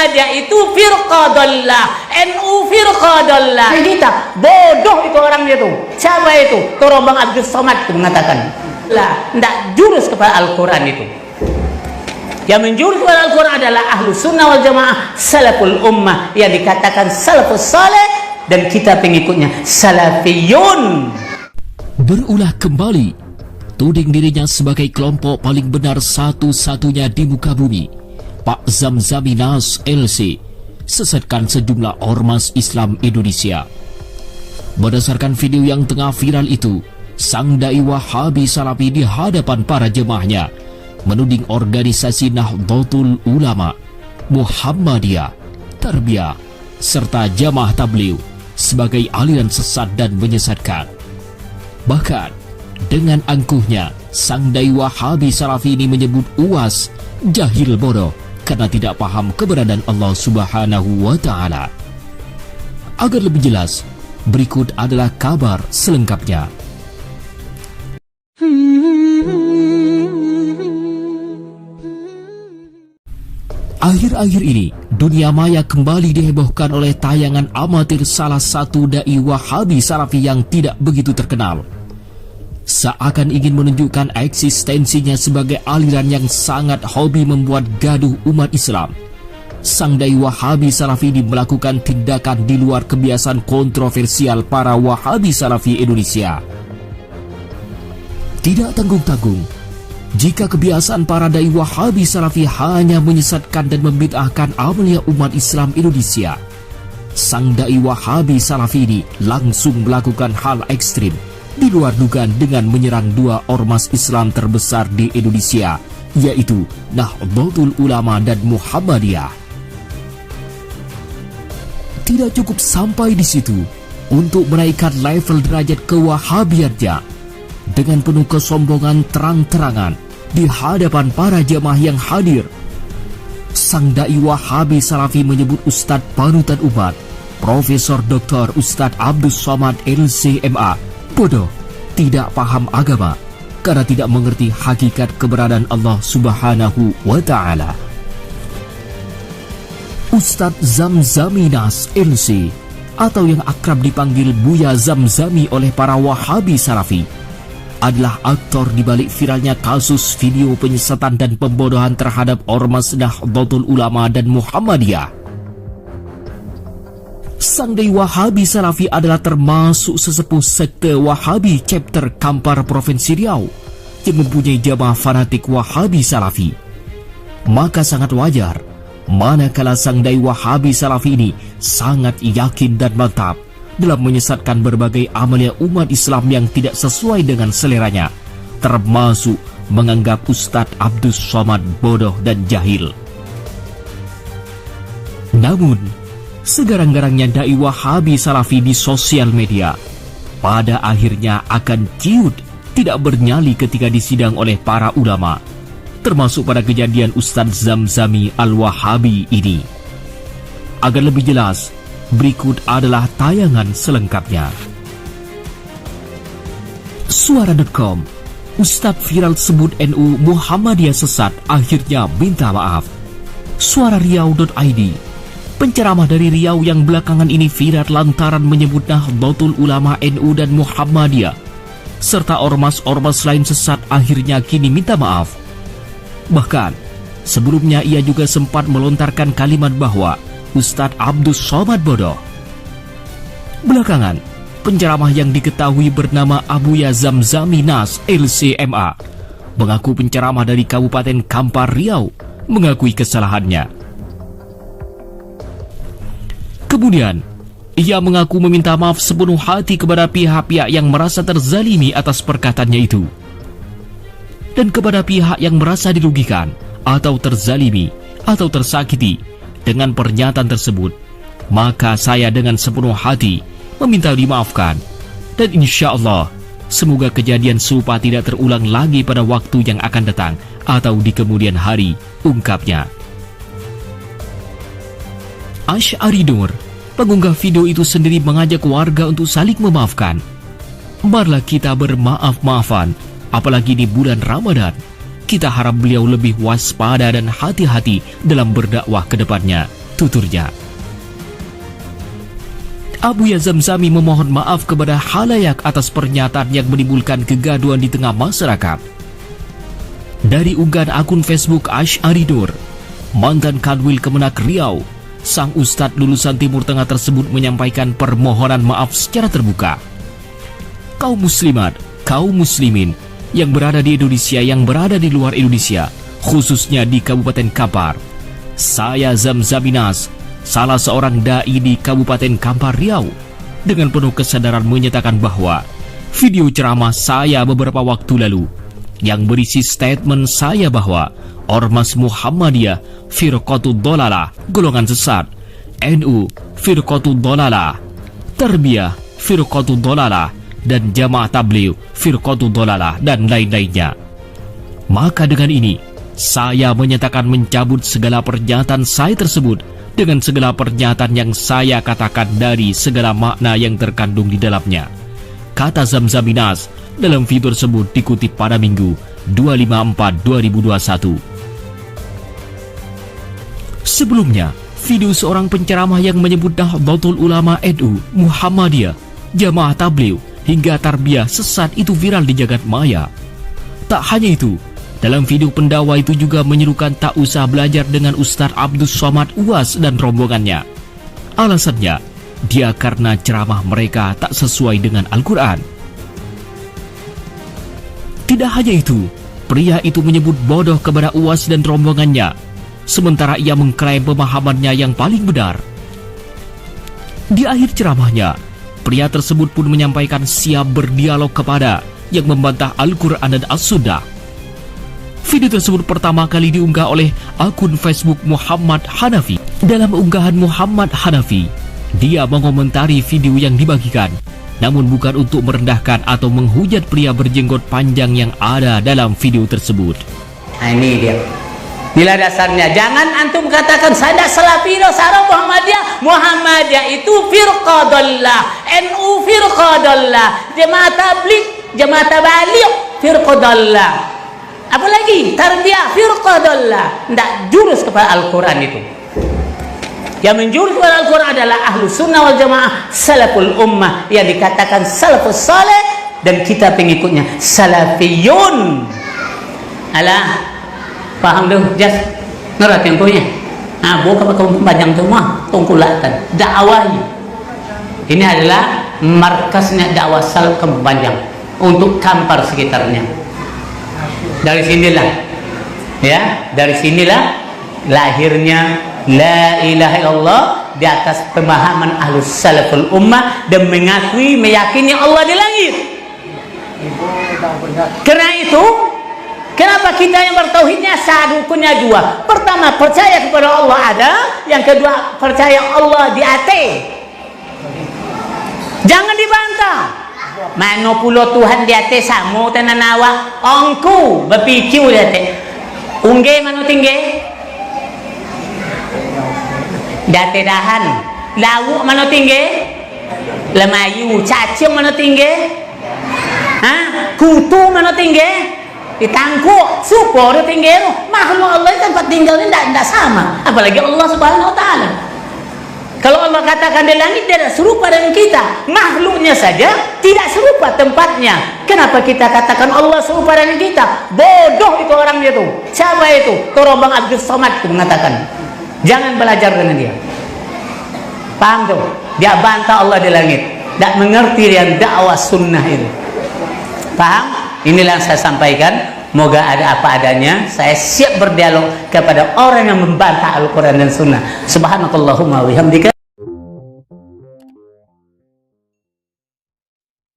Muhammadiyah itu firqadallah, NU firqadallah. Kita bodoh itu orangnya itu. Siapa itu? Bang Abdus Somad itu mengatakan, lah, tidak jurus kepada Al-Quran itu. Yang menjurus kepada Al-Quran adalah ahlu sunnah wal jamaah, salaful ummah, yang dikatakan salafus saleh, dan kita pengikutnya salafiyun. Berulah kembali tuding dirinya sebagai kelompok paling benar satu-satunya di muka bumi, Pak Zamzami Nas LC sesatkan sejumlah ormas Islam Indonesia. Berdasarkan video yang tengah viral itu, sang dai Wahabi Salafi di hadapan para jemaahnya menuding organisasi Nahdlatul Ulama, Muhammadiyah, Tarbiyah, serta Jamaah Tabligh sebagai aliran sesat dan menyesatkan. Bahkan, dengan angkuhnya, sang dai Wahabi Salafi ini menyebut UAS jahil bodoh karena tidak paham keberadaan Allah Subhanahu wa Ta'ala. Agar lebih jelas, berikut adalah kabar selengkapnya. Akhir-akhir ini, dunia maya kembali dihebohkan oleh tayangan amatir salah satu dai Wahabi Salafi yang tidak begitu terkenal. Seakan ingin menunjukkan eksistensinya sebagai aliran yang sangat hobi membuat gaduh umat Islam. Sang dai Wahabi Salafi ini melakukan tindakan di luar kebiasaan kontroversial para Wahabi Salafi Indonesia. Tidak tanggung-tanggung, jika kebiasaan para dai Wahabi Salafi hanya menyesatkan dan membid'ahkan amalia umat Islam Indonesia, sang dai Wahabi Salafi ini langsung melakukan hal ekstrim di luar dugaan dengan menyerang dua ormas Islam terbesar di Indonesia, yaitu Nahdlatul Ulama dan Muhammadiyah. Tidak cukup sampai di situ, untuk menaikkan level derajat kewahabiannya, dengan penuh kesombongan terang-terangan di hadapan para jemaah yang hadir, sang dai Wahabi Salafi menyebut Ustadz panutan umat, Profesor Dr. Ustadz Abdus Somad LCMA, bodoh, tidak paham agama karena tidak mengerti hakikat keberadaan Allah Subhanahu wa Ta'ala. Ustadz Zamzami Nas LC, atau yang akrab dipanggil Buya Zamzami oleh para Wahabi Salafi, adalah aktor di balik viralnya kasus video penyesatan dan pembodohan terhadap ormas Nahdlatul Ulama dan Muhammadiyah. Sang dai Wahabi Salafi adalah termasuk sesepuh sekte Wahabi chapter Kampar Provinsi Riau yang mempunyai jamaah fanatik Wahabi Salafi. Maka sangat wajar manakala sang dai Wahabi Salafi ini sangat yakin dan mantap dalam menyesatkan berbagai amalia umat Islam yang tidak sesuai dengan seleranya, termasuk menganggap Ustadz Abdus Somad bodoh dan jahil. Namun, segarang-garangnya dai Wahabi Salafi di sosial media pada akhirnya akan ciut tidak bernyali ketika disidang oleh para ulama, termasuk pada kejadian Ustadz Zamzami Al-Wahabi ini. Agar lebih jelas, berikut adalah tayangan selengkapnya. Suara.com, Ustadz viral sebut NU Muhammadiyah sesat akhirnya minta maaf. Suarariau.id, penceramah dari Riau yang belakangan ini viral lantaran menyebut Nahdlatul Ulama, NU dan Muhammadiyah serta ormas-ormas lain sesat akhirnya kini minta maaf. Bahkan, sebelumnya ia juga sempat melontarkan kalimat bahwa Ustadz Abdus Somad bodoh. Belakangan, penceramah yang diketahui bernama Abuya Zamzami Nas LCMA mengaku penceramah dari Kabupaten Kampar Riau mengakui kesalahannya. Kemudian, ia mengaku meminta maaf sepenuh hati kepada pihak-pihak yang merasa terzalimi atas perkataannya itu, dan kepada pihak yang merasa dirugikan atau terzalimi atau tersakiti dengan pernyataan tersebut, maka saya dengan sepenuh hati meminta dimaafkan, dan insya Allah semoga kejadian serupa tidak terulang lagi pada waktu yang akan datang atau di kemudian hari, ungkapnya. Asy'ari Nur, pengunggah video itu sendiri mengajak warga untuk saling memaafkan. Marilah kita bermaaf-maafan, apalagi di bulan Ramadan. Kita harap beliau lebih waspada dan hati-hati dalam berdakwah ke depannya. tuturnya. Abuya Zamzami memohon maaf kepada khalayak atas pernyataan yang menimbulkan kegaduhan di tengah masyarakat. Dari unggahan akun Facebook Asy'ari Nur, mantan Kanwil Kemenak Riau, sang ustadz lulusan Timur Tengah tersebut menyampaikan permohonan maaf secara terbuka. Kaum muslimat, kaum muslimin yang berada di Indonesia, yang berada di luar Indonesia, khususnya di Kabupaten Kampar. Saya Zamzami Nas, salah seorang dai di Kabupaten Kampar Riau, dengan penuh kesadaran menyatakan bahwa video ceramah saya beberapa waktu lalu yang berisi statement saya bahwa Ormas Muhammadiyah Firqatul Dhalalah, golongan sesat, NU Firqatul Dhalalah, Tarbiyah Firqatul Dhalalah, dan Jamaah Tabligh Firqatul Dhalalah, dan lain-lainnya. Maka dengan ini saya menyatakan mencabut segala pernyataan saya tersebut dengan segala pernyataan yang saya katakan dari segala makna yang terkandung di dalamnya, kata Zamzami Nas dalam video tersebut dikutip pada Minggu 254/2021. Sebelumnya, video seorang penceramah yang menyebut Nahdlatul Ulama NU, Muhammadiyah, Jamaah Tabligh hingga Tarbiyah sesat itu viral di jagat maya. Tak hanya itu, dalam video pendakwa itu juga menyerukan tak usah belajar dengan Ustaz Abdus Somad Uwas dan rombongannya. Alasannya, dia karena ceramah mereka tak sesuai dengan Al-Quran. Tidak hanya itu, pria itu menyebut bodoh kepada Uwas dan rombongannya, sementara ia mengklaim pemahamannya yang paling benar. Di akhir ceramahnya, pria tersebut pun menyampaikan siap berdialog kepada yang membantah Al-Quran dan As-Sunnah. Video tersebut pertama kali diunggah oleh akun Facebook Muhammad Hanafi. Dalam unggahan Muhammad Hanafi, dia mengomentari video yang dibagikan, namun bukan untuk merendahkan atau menghujat pria berjenggot panjang yang ada dalam video tersebut. Nah, ini dia. Bila dasarnya, jangan antum katakan saya Salafiyah, saya Muhammadiyah. Muhammadiyah itu firqah dhallah, NU firqah dhallah, Jamaah Tabligh, Jamaah Tabligh firqah dhallah. Apalagi Tarbiyah firqah dhallah. Tidak jurus kepada Al-Quran itu. Yang menjurus kepada Al-Quran adalah ahlu sunnah wal jamaah, salaful ummah, yang dikatakan salafus saleh, dan kita pengikutnya salafiyun. Alah, paham tu? Just ngerat yang punya. Bukan pakai panjang semua, tungkulatan. Dakwah ini adalah markasnya dakwah salaf Kembanjang untuk Kampar sekitarnya. Dari sinilah, ya, dari sinilah lahirnya la ilaha illallah di atas pemahaman ahlus salaful ummah dan mengakui, meyakini Allah di langit. Karena itu, kenapa kita yang bertauhidnya rukunnya dua? Pertama, percaya kepada Allah ada. Yang kedua, percaya Allah di hati. Jangan dibantah. Mano pulo Tuhan di hati samu tenanawa ongku berpikir di hati. Ungge mano tinggi? Date dahan. Lauk mano tinggi? Lemayu. Cacing mano tinggi? Kutu mano tinggi? Ditangkuk, syukur tinggi. Makhluk Allah tempat tinggalnya tidak sama, apalagi Allah Subhanahu wa Ta'ala. Kalau Allah katakan di langit, dia tidak serupa dengan kita. Makhluknya saja tidak serupa tempatnya. Kenapa kita katakan Allah serupa dengan kita? Bodoh itu orangnya itu. Siapa itu? Torobang Abdus Somad itu mengatakan, jangan belajar dengan dia. Paham tuh? Dia bantah Allah di langit. Tak mengerti yang dakwah sunnah itu. Paham? Inilah yang saya sampaikan. Moga ada apa adanya. Saya siap berdialog kepada orang yang membantah Al-Quran dan Sunnah. Subhanakallahumma wa bihamdika.